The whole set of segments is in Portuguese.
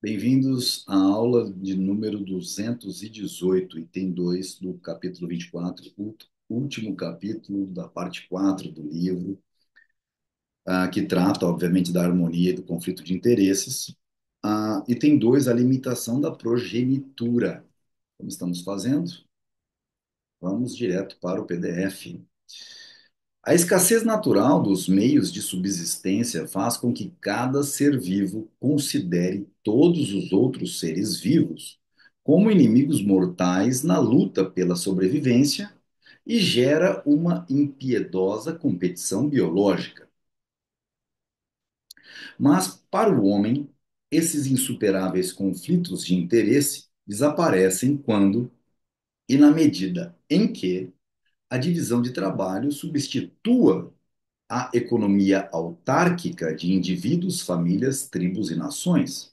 Bem-vindos à aula de número 218, item 2 do capítulo 24, último capítulo da parte 4 do livro, que trata, obviamente, da harmonia e do conflito de interesses. Item 2, a limitação da progenitura. Como estamos fazendo? Vamos direto para o PDF. A escassez natural dos meios de subsistência faz com que cada ser vivo considere todos os outros seres vivos como inimigos mortais na luta pela sobrevivência e gera uma impiedosa competição biológica. Mas, para o homem, esses insuperáveis conflitos de interesse desaparecem quando e na medida em que a divisão de trabalho substitua a economia autárquica de indivíduos, famílias, tribos e nações.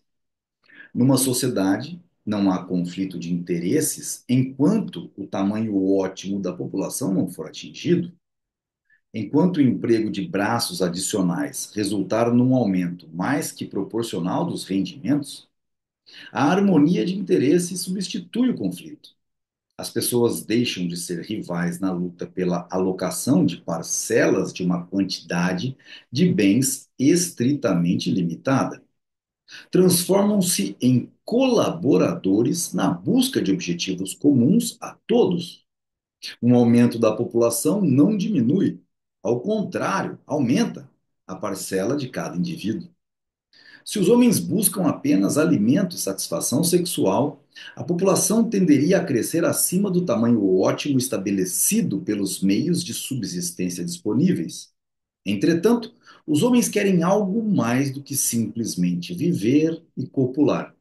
Numa sociedade, não há conflito de interesses enquanto o tamanho ótimo da população não for atingido. Enquanto o emprego de braços adicionais resultar num aumento mais que proporcional dos rendimentos, a harmonia de interesses substitui o conflito. As pessoas deixam de ser rivais na luta pela alocação de parcelas de uma quantidade de bens estritamente limitada. Transformam-se em colaboradores na busca de objetivos comuns a todos. Um aumento da população não diminui, ao contrário, aumenta a parcela de cada indivíduo. Se os homens buscam apenas alimento e satisfação sexual, a população tenderia a crescer acima do tamanho ótimo estabelecido pelos meios de subsistência disponíveis. Entretanto, os homens querem algo mais do que simplesmente viver e copular.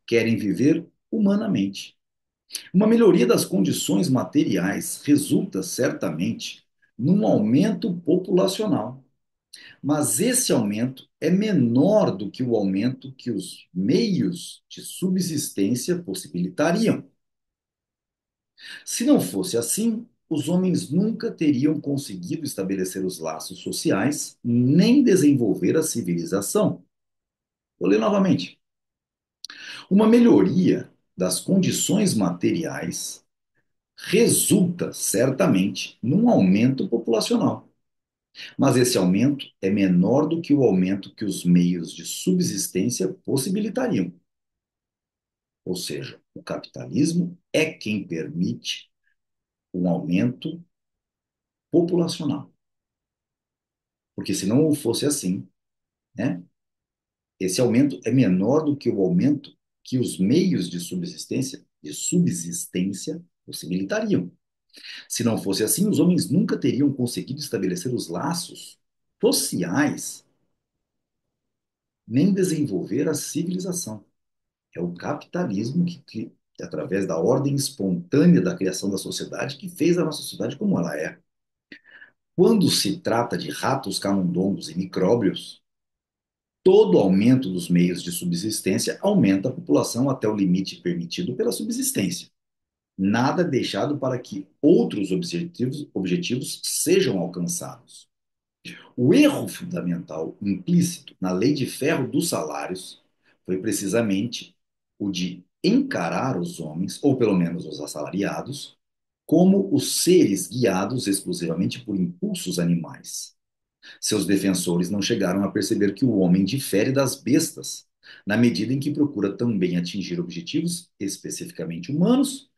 Querem viver humanamente. Uma melhoria das condições materiais resulta certamente num aumento populacional. Mas esse aumento é menor do que o aumento que os meios de subsistência possibilitariam. Se não fosse assim, os homens nunca teriam conseguido estabelecer os laços sociais, nem desenvolver a civilização. Vou ler novamente. Uma melhoria das condições materiais resulta certamente num aumento populacional. Mas esse aumento é menor do que o aumento que os meios de subsistência possibilitariam. Ou seja, o capitalismo é quem permite um aumento populacional. Porque se não fosse assim, né, esse aumento é menor do que o aumento que os meios de subsistência possibilitariam. Se não fosse assim, os homens nunca teriam conseguido estabelecer os laços sociais, nem desenvolver a civilização. É o capitalismo que, através da ordem espontânea da criação da sociedade, que fez a nossa sociedade como ela é. Quando se trata de ratos, camundongos e micróbios, todo aumento dos meios de subsistência aumenta a população até o limite permitido pela subsistência. Nada é deixado para que outros objetivos sejam alcançados. O erro fundamental implícito na lei de ferro dos salários foi precisamente o de encarar os homens, ou pelo menos os assalariados, como os seres guiados exclusivamente por impulsos animais. Seus defensores não chegaram a perceber que o homem difere das bestas, na medida em que procura também atingir objetivos especificamente humanos,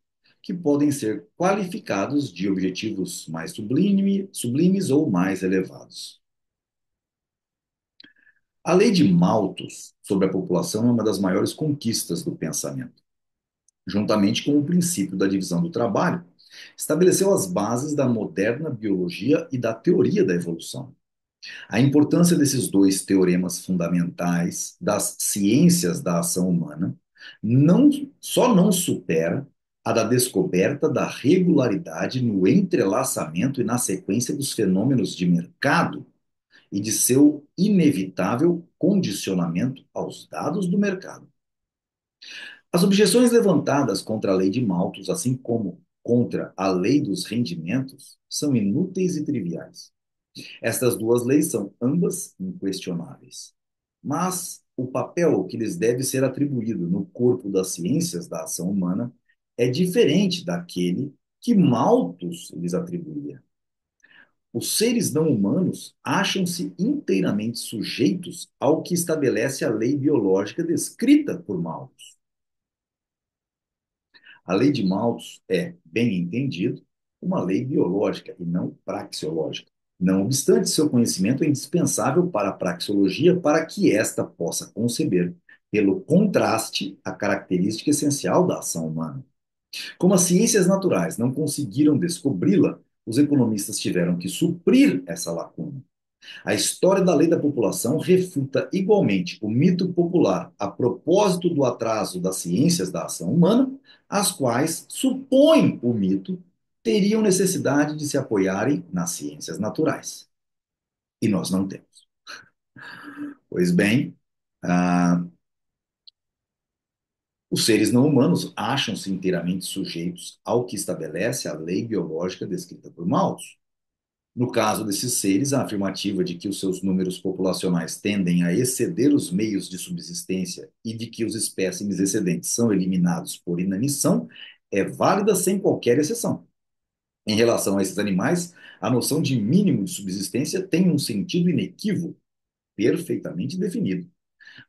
que podem ser qualificados de objetivos mais sublimes ou mais elevados. A lei de Malthus sobre a população é uma das maiores conquistas do pensamento. Juntamente com o princípio da divisão do trabalho, estabeleceu as bases da moderna biologia e da teoria da evolução. A importância desses dois teoremas fundamentais das ciências da ação humana não, só não supera a da descoberta da regularidade no entrelaçamento e na sequência dos fenômenos de mercado e de seu inevitável condicionamento aos dados do mercado. As objeções levantadas contra a lei de Malthus, assim como contra a lei dos rendimentos, são inúteis e triviais. Estas duas leis são ambas inquestionáveis. Mas o papel que lhes deve ser atribuído no corpo das ciências da ação humana é diferente daquele que Malthus lhes atribuía. Os seres não humanos acham-se inteiramente sujeitos ao que estabelece a lei biológica descrita por Malthus. A lei de Malthus é, bem entendido, uma lei biológica e não praxeológica. Não obstante, seu conhecimento é indispensável para a praxeologia para que esta possa conceber, pelo contraste, a característica essencial da ação humana. Como as ciências naturais não conseguiram descobri-la, os economistas tiveram que suprir essa lacuna. A história da lei da população refuta igualmente o mito popular a propósito do atraso das ciências da ação humana, as quais, supõem o mito, teriam necessidade de se apoiarem nas ciências naturais. E nós não temos. Pois bem, ah, os seres não humanos acham-se inteiramente sujeitos ao que estabelece a lei biológica descrita por Malthus. No caso desses seres, a afirmativa de que os seus números populacionais tendem a exceder os meios de subsistência e de que os espécimes excedentes são eliminados por inanição é válida sem qualquer exceção. Em relação a esses animais, a noção de mínimo de subsistência tem um sentido inequívoco, perfeitamente definido.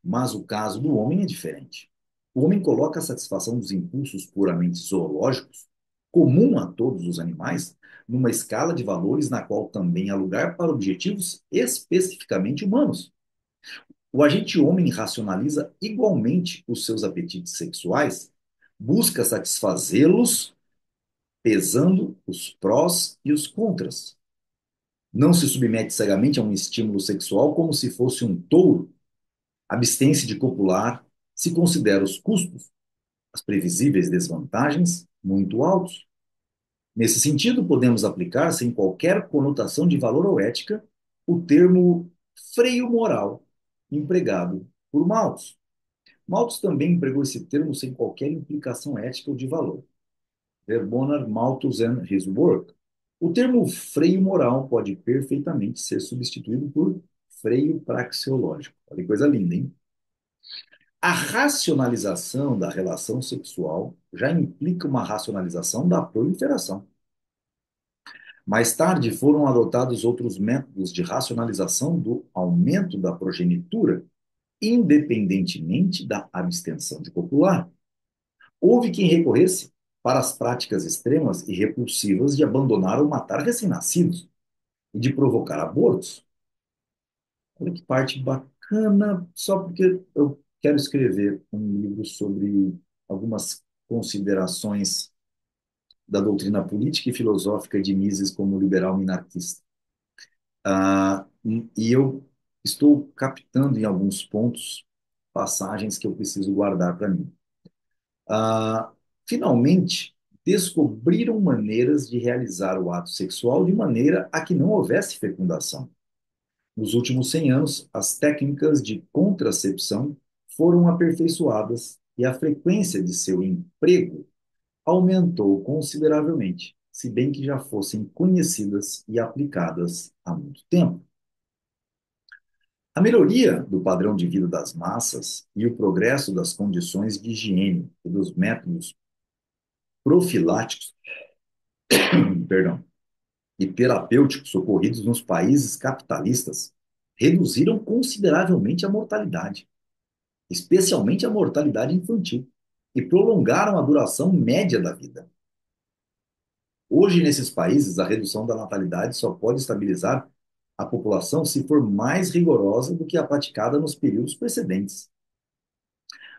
Mas o caso do homem é diferente. O homem coloca a satisfação dos impulsos puramente zoológicos, comum a todos os animais, numa escala de valores na qual também há lugar para objetivos especificamente humanos. O agente homem racionaliza igualmente os seus apetites sexuais, busca satisfazê-los pesando os prós e os contras. Não se submete cegamente a um estímulo sexual como se fosse um touro. Abstém-se de copular se considera os custos, as previsíveis desvantagens, muito altos. Nesse sentido, podemos aplicar, sem qualquer conotação de valor ou ética, o termo freio moral, empregado por Malthus. Malthus também empregou esse termo sem qualquer implicação ética ou de valor. Verboner, Malthus and his work. O termo freio moral pode perfeitamente ser substituído por freio praxeológico. Olha que coisa linda, hein? A racionalização da relação sexual já implica uma racionalização da proliferação. Mais tarde foram adotados outros métodos de racionalização do aumento da progenitura, independentemente da abstenção de copular. Houve quem recorresse para as práticas extremas e repulsivas de abandonar ou matar recém-nascidos e de provocar abortos. Olha que parte bacana, só porque eu quero escrever um livro sobre algumas considerações da doutrina política e filosófica de Mises como liberal minarquista. E eu estou captando em alguns pontos passagens que eu preciso guardar para mim. Ah, Finalmente, descobriram maneiras de realizar o ato sexual de maneira a que não houvesse fecundação. Nos últimos 100 anos, as técnicas de contracepção foram aperfeiçoadas e a frequência de seu emprego aumentou consideravelmente, se bem que já fossem conhecidas e aplicadas há muito tempo. A melhoria do padrão de vida das massas e o progresso das condições de higiene e dos métodos profiláticos, perdão, e terapêuticos ocorridos nos países capitalistas reduziram consideravelmente a mortalidade, especialmente a mortalidade infantil, e prolongaram a duração média da vida. Hoje, nesses países, a redução da natalidade só pode estabilizar a população se for mais rigorosa do que a praticada nos períodos precedentes.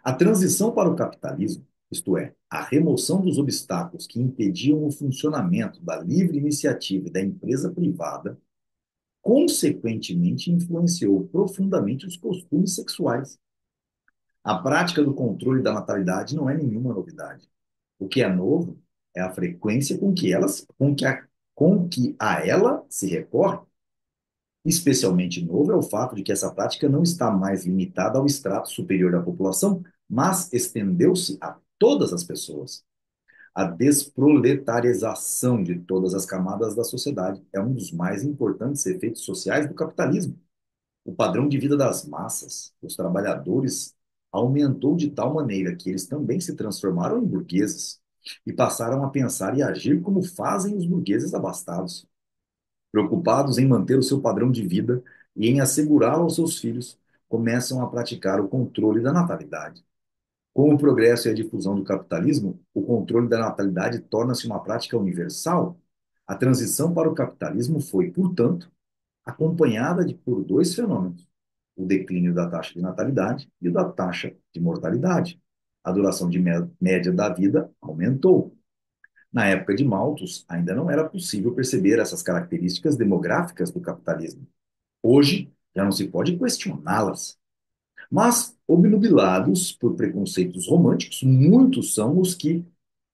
A transição para o capitalismo, isto é, a remoção dos obstáculos que impediam o funcionamento da livre iniciativa e da empresa privada, consequentemente influenciou profundamente os costumes sexuais. A prática do controle da natalidade não é nenhuma novidade. O que é novo é a frequência com que a ela se recorre. Especialmente novo é o fato de que essa prática não está mais limitada ao extrato superior da população, mas estendeu-se a todas as pessoas. A desproletarização de todas as camadas da sociedade é um dos mais importantes efeitos sociais do capitalismo. O padrão de vida das massas, os trabalhadores, aumentou de tal maneira que eles também se transformaram em burgueses e passaram a pensar e agir como fazem os burgueses abastados, preocupados em manter o seu padrão de vida e em assegurá-lo aos seus filhos, começam a praticar o controle da natalidade. Com o progresso e a difusão do capitalismo, o controle da natalidade torna-se uma prática universal. A transição para o capitalismo foi, portanto, acompanhada por dois fenômenos: o declínio da taxa de natalidade e o da taxa de mortalidade. A duração de média da vida aumentou. Na época de Malthus, ainda não era possível perceber essas características demográficas do capitalismo. Hoje, já não se pode questioná-las. Mas, obnubilados por preconceitos românticos, muitos são os que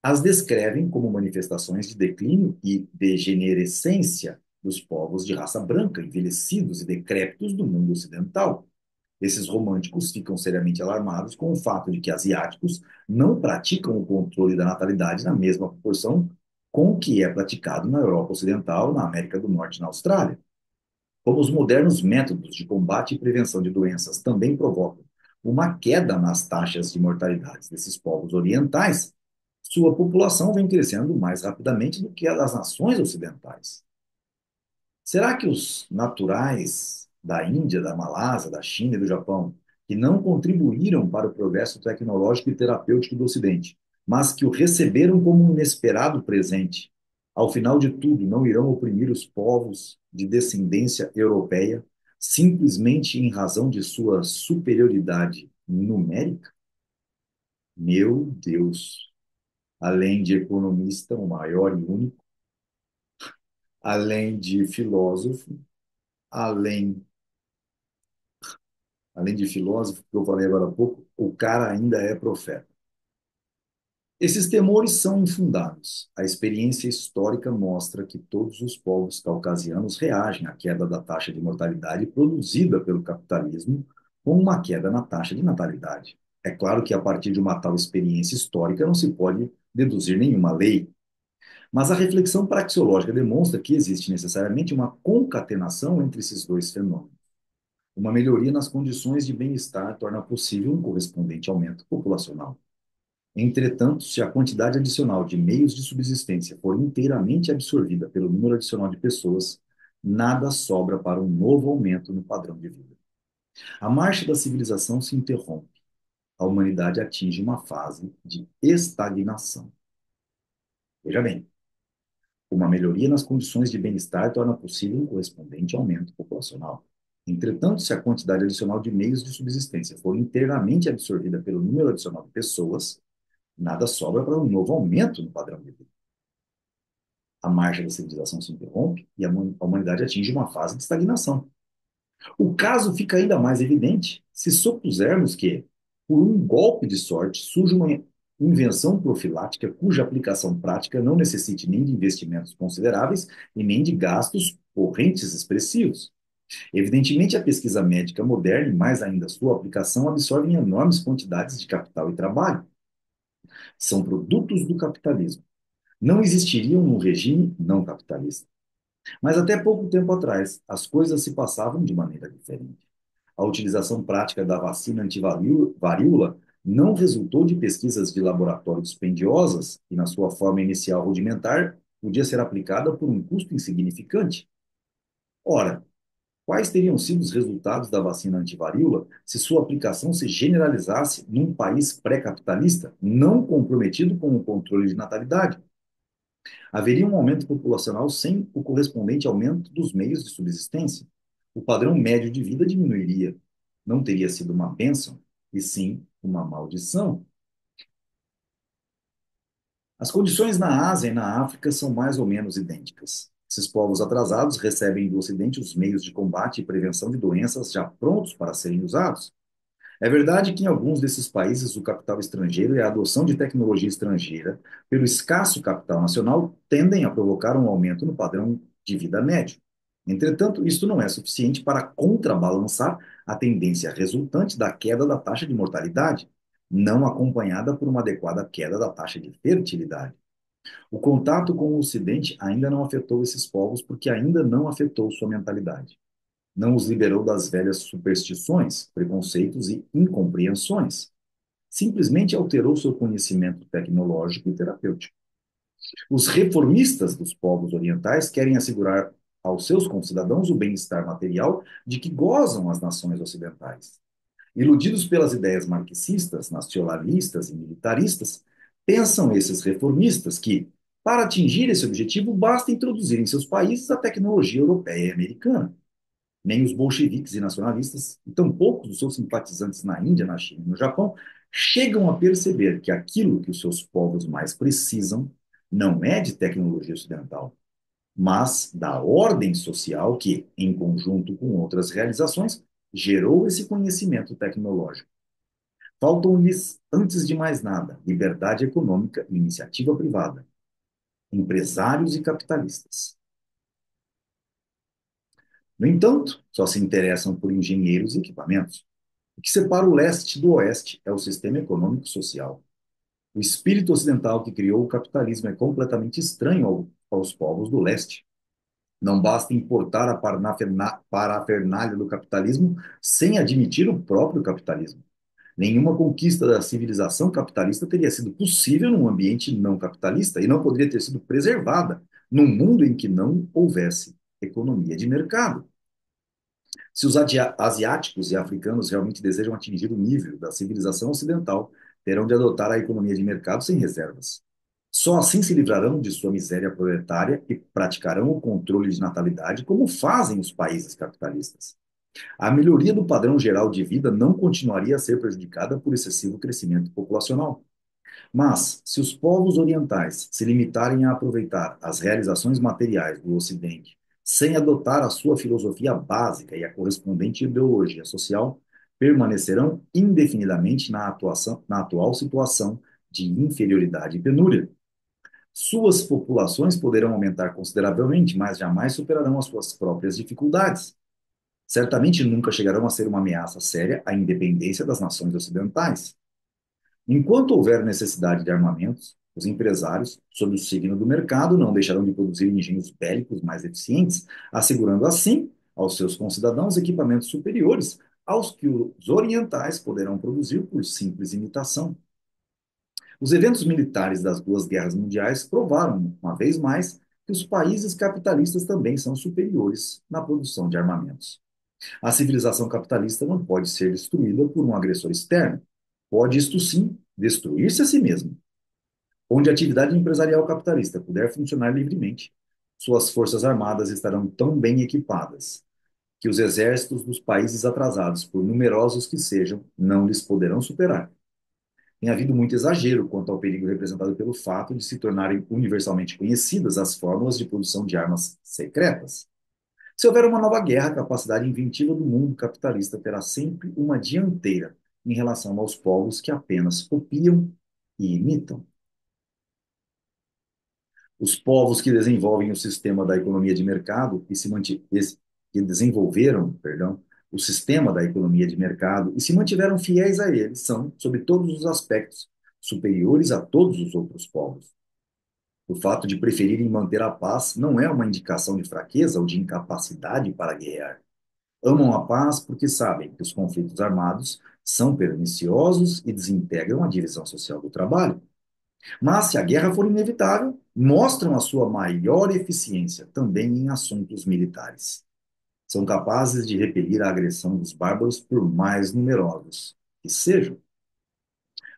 as descrevem como manifestações de declínio e degenerescência dos povos de raça branca, envelhecidos e decrépitos do mundo ocidental. Esses românticos ficam seriamente alarmados com o fato de que asiáticos não praticam o controle da natalidade na mesma proporção com o que é praticado na Europa Ocidental, na América do Norte e na Austrália. Como os modernos métodos de combate e prevenção de doenças também provocam uma queda nas taxas de mortalidade desses povos orientais, sua população vem crescendo mais rapidamente do que a das nações ocidentais. Será que os naturais da Índia, da Malásia, da China e do Japão, que não contribuíram para o progresso tecnológico e terapêutico do Ocidente, mas que o receberam como um inesperado presente, ao final de tudo, não irão oprimir os povos de descendência europeia simplesmente em razão de sua superioridade numérica? Meu Deus! Além de economista, o maior e único, além de filósofo, além além de filósofo, que eu falei agora há pouco, o cara ainda é profeta. Esses temores são infundados. A experiência histórica mostra que todos os povos caucasianos reagem à queda da taxa de mortalidade produzida pelo capitalismo com uma queda na taxa de natalidade. É claro que a partir de uma tal experiência histórica não se pode deduzir nenhuma lei, mas a reflexão praxeológica demonstra que existe necessariamente uma concatenação entre esses dois fenômenos. Uma melhoria nas condições de bem-estar torna possível um correspondente aumento populacional. Entretanto, se a quantidade adicional de meios de subsistência for inteiramente absorvida pelo número adicional de pessoas, nada sobra para um novo aumento no padrão de vida. A marcha da civilização se interrompe. A humanidade atinge uma fase de estagnação. Veja bem, uma melhoria nas condições de bem-estar torna possível um correspondente aumento populacional. Entretanto, se a quantidade adicional de meios de subsistência for inteiramente absorvida pelo número adicional de pessoas, nada sobra para um novo aumento no padrão de vida. A marcha da civilização se interrompe e a humanidade atinge uma fase de estagnação. O caso fica ainda mais evidente se supusermos que, por um golpe de sorte, surge uma invenção profilática cuja aplicação prática não necessite nem de investimentos consideráveis e nem de gastos correntes expressivos. Evidentemente, a pesquisa médica moderna e, mais ainda, sua aplicação absorvem enormes quantidades de capital e trabalho. São produtos do capitalismo. Não existiriam num regime não capitalista. Mas até pouco tempo atrás, as coisas se passavam de maneira diferente. A utilização prática da vacina antivaríola não resultou de pesquisas de laboratório dispendiosas e, na sua forma inicial rudimentar, podia ser aplicada por um custo insignificante. Ora, quais teriam sido os resultados da vacina antivaríola se sua aplicação se generalizasse num país pré-capitalista, não comprometido com o controle de natalidade? Haveria um aumento populacional sem o correspondente aumento dos meios de subsistência. O padrão médio de vida diminuiria. Não teria sido uma bênção, e sim uma maldição. As condições na Ásia e na África são mais ou menos idênticas. Esses povos atrasados recebem do Ocidente os meios de combate e prevenção de doenças já prontos para serem usados. É verdade que em alguns desses países o capital estrangeiro e a adoção de tecnologia estrangeira, pelo escasso capital nacional, tendem a provocar um aumento no padrão de vida médio. Entretanto, isto não é suficiente para contrabalançar a tendência resultante da queda da taxa de mortalidade, não acompanhada por uma adequada queda da taxa de fertilidade. O contato com o Ocidente ainda não afetou esses povos porque ainda não afetou sua mentalidade. Não os liberou das velhas superstições, preconceitos e incompreensões. Simplesmente alterou seu conhecimento tecnológico e terapêutico. Os reformistas dos povos orientais querem assegurar aos seus concidadãos o bem-estar material de que gozam as nações ocidentais. Iludidos pelas ideias marxistas, nacionalistas e militaristas, pensam esses reformistas que, para atingir esse objetivo, basta introduzir em seus países a tecnologia europeia e americana. Nem os bolcheviques e nacionalistas, e tampouco os seus simpatizantes na Índia, na China e no Japão, chegam a perceber que aquilo que os seus povos mais precisam não é de tecnologia ocidental, mas da ordem social que, em conjunto com outras realizações, gerou esse conhecimento tecnológico. Faltam-lhes, antes de mais nada, liberdade econômica e iniciativa privada, empresários e capitalistas. No entanto, só se interessam por engenheiros e equipamentos. O que separa o leste do oeste é o sistema econômico social. O espírito ocidental que criou o capitalismo é completamente estranho aos povos do leste. Não basta importar a parafernália do capitalismo sem admitir o próprio capitalismo. Nenhuma conquista da civilização capitalista teria sido possível num ambiente não capitalista e não poderia ter sido preservada num mundo em que não houvesse economia de mercado. Se os asiáticos e africanos realmente desejam atingir o nível da civilização ocidental, terão de adotar a economia de mercado sem reservas. Só assim se livrarão de sua miséria proletária e praticarão o controle de natalidade como fazem os países capitalistas. A melhoria do padrão geral de vida não continuaria a ser prejudicada por excessivo crescimento populacional. Mas, se os povos orientais se limitarem a aproveitar as realizações materiais do Ocidente sem adotar a sua filosofia básica e a correspondente ideologia social, permanecerão indefinidamente na atual situação de inferioridade e penúria. Suas populações poderão aumentar consideravelmente, mas jamais superarão as suas próprias dificuldades. Certamente nunca chegarão a ser uma ameaça séria à independência das nações ocidentais. Enquanto houver necessidade de armamentos, os empresários, sob o signo do mercado, não deixarão de produzir engenhos bélicos mais eficientes, assegurando assim aos seus concidadãos equipamentos superiores aos que os orientais poderão produzir por simples imitação. Os eventos militares das duas guerras mundiais provaram, uma vez mais, que os países capitalistas também são superiores na produção de armamentos. A civilização capitalista não pode ser destruída por um agressor externo. Pode, isto sim, destruir-se a si mesmo. Onde a atividade empresarial capitalista puder funcionar livremente, suas forças armadas estarão tão bem equipadas que os exércitos dos países atrasados, por numerosos que sejam, não lhes poderão superar. Tem havido muito exagero quanto ao perigo representado pelo fato de se tornarem universalmente conhecidas as fórmulas de produção de armas secretas. Se houver uma nova guerra, a capacidade inventiva do mundo capitalista terá sempre uma dianteira em relação aos povos que apenas copiam e imitam. Os povos que desenvolvem o sistema da economia de mercado e que desenvolveram, perdão, o sistema da economia de mercado e se mantiveram fiéis a ele são, sob todos os aspectos, superiores a todos os outros povos. O fato de preferirem manter a paz não é uma indicação de fraqueza ou de incapacidade para guerrear. Amam a paz porque sabem que os conflitos armados são perniciosos e desintegram a divisão social do trabalho. Mas, se a guerra for inevitável, mostram a sua maior eficiência também em assuntos militares. São capazes de repelir a agressão dos bárbaros por mais numerosos que sejam.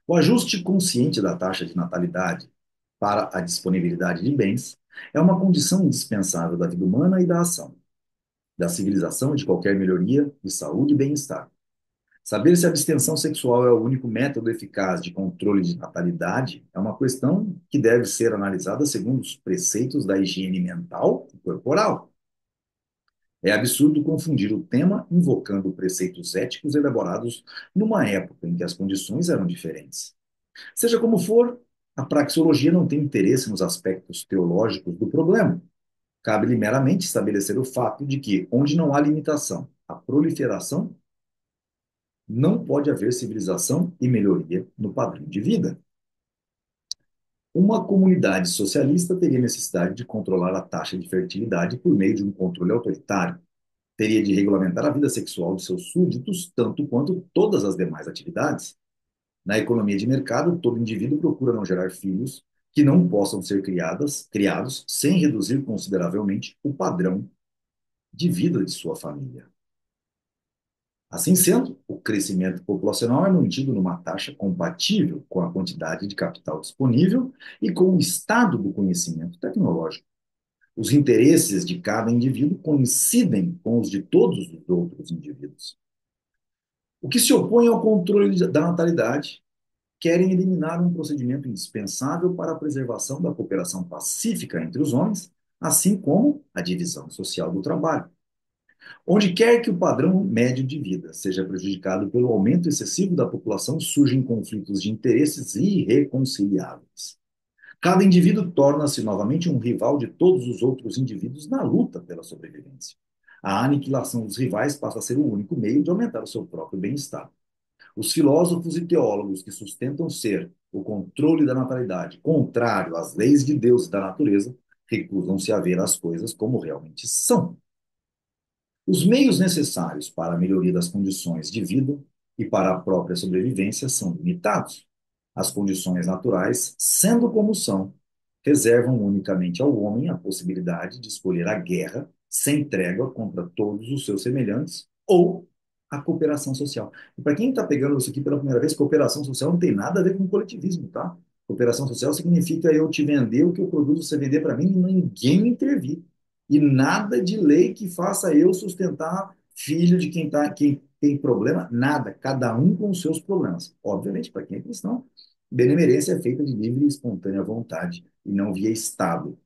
O ajuste consciente da taxa de natalidade para a disponibilidade de bens é uma condição indispensável da vida humana e da ação, da civilização e de qualquer melhoria de saúde e bem-estar. Saber se a abstenção sexual é o único método eficaz de controle de natalidade é uma questão que deve ser analisada segundo os preceitos da higiene mental e corporal. É absurdo confundir o tema invocando preceitos éticos elaborados numa época em que as condições eram diferentes. Seja como for, a praxeologia não tem interesse nos aspectos teológicos do problema. Cabe-lhe meramente estabelecer o fato de que, onde não há limitação à proliferação, não pode haver civilização e melhoria no padrão de vida. Uma comunidade socialista teria necessidade de controlar a taxa de fertilidade por meio de um controle autoritário. Teria de regulamentar a vida sexual de seus súditos, tanto quanto todas as demais atividades. Na economia de mercado, todo indivíduo procura não gerar filhos que não possam ser criados sem reduzir consideravelmente o padrão de vida de sua família. Assim sendo, o crescimento populacional é mantido numa taxa compatível com a quantidade de capital disponível e com o estado do conhecimento tecnológico. Os interesses de cada indivíduo coincidem com os de todos os outros indivíduos. O que se opõe ao controle da natalidade querem eliminar um procedimento indispensável para a preservação da cooperação pacífica entre os homens, assim como a divisão social do trabalho. Onde quer que o padrão médio de vida seja prejudicado pelo aumento excessivo da população, surgem conflitos de interesses irreconciliáveis. Cada indivíduo torna-se novamente um rival de todos os outros indivíduos na luta pela sobrevivência. A aniquilação dos rivais passa a ser o único meio de aumentar o seu próprio bem-estar. Os filósofos e teólogos que sustentam ser o controle da natalidade contrário às leis de Deus e da natureza recusam-se a ver as coisas como realmente são. Os meios necessários para a melhoria das condições de vida e para a própria sobrevivência são limitados. As condições naturais, sendo como são, reservam unicamente ao homem a possibilidade de escolher a guerra sem trégua contra todos os seus semelhantes ou a cooperação social. E para quem está pegando isso aqui pela primeira vez, cooperação social não tem nada a ver com coletivismo, tá? Cooperação social significa eu te vender o que eu produzo, você vender para mim e ninguém intervir. E nada de lei que faça eu sustentar filho de quem tem problema, nada. Cada um com os seus problemas. Obviamente, para quem é cristão, benemerência é feita de livre e espontânea vontade e não via Estado.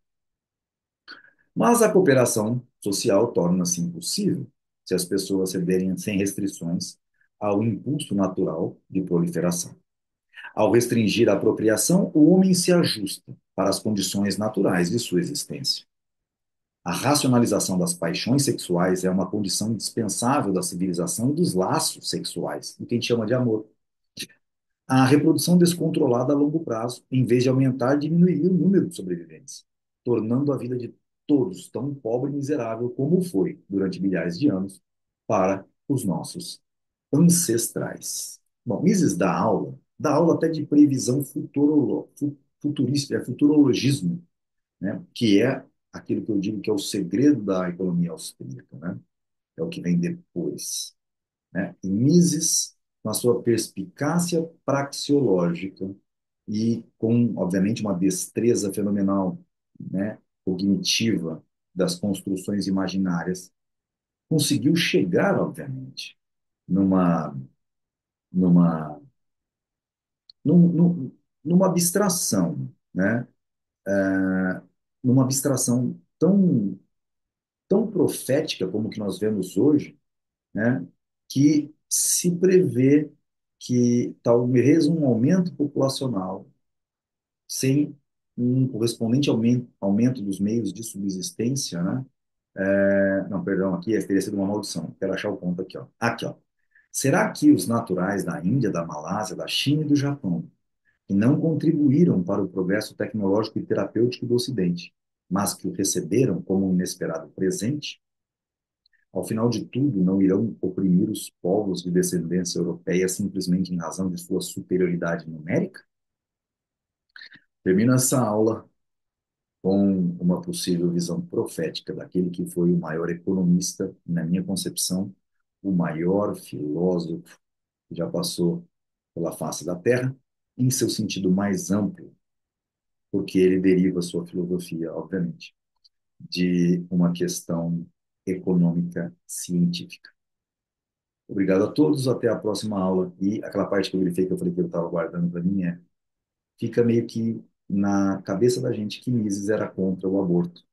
Mas a cooperação social torna-se impossível se as pessoas cederem sem restrições ao impulso natural de proliferação. Ao restringir a apropriação, o homem se ajusta para as condições naturais de sua existência. A racionalização das paixões sexuais é uma condição indispensável da civilização e dos laços sexuais, do que a gente chama de amor. A reprodução descontrolada a longo prazo, em vez de aumentar, diminuiria o número de sobreviventes, tornando a vida de todos tão pobre e miserável como foi durante milhares de anos para os nossos ancestrais. Bom, Mises dá aula até de previsão futurista, é futurologismo, né? Que é aquilo que eu digo que é o segredo da economia austríaca, né? É o que vem depois, né? E Mises, com a sua perspicácia praxeológica e com, obviamente, uma destreza fenomenal, né, cognitiva das construções imaginárias, conseguiu chegar, obviamente, numa, numa, numa abstração, né? Numa abstração tão profética como que nós vemos hoje, né? Que se prevê que talvez um aumento populacional sem um correspondente aumento dos meios de subsistência, né? Não, perdão, aqui teria sido uma maldição. Quero achar o ponto aqui, ó. Aqui, ó. Será que os naturais da Índia, da Malásia, da China e do Japão, que não contribuíram para o progresso tecnológico e terapêutico do Ocidente, mas que o receberam como um inesperado presente, ao final de tudo, não irão oprimir os povos de descendência europeia simplesmente em razão de sua superioridade numérica? Termino essa aula com uma possível visão profética daquele que foi o maior economista, na minha concepção, o maior filósofo que já passou pela face da Terra, em seu sentido mais amplo, porque ele deriva sua filosofia, obviamente, de uma questão econômica científica. Obrigado a todos, até a próxima aula. E aquela parte que eu grifei, que eu falei que eu estava guardando para mim, fica meio que na cabeça da gente que Mises era contra o aborto.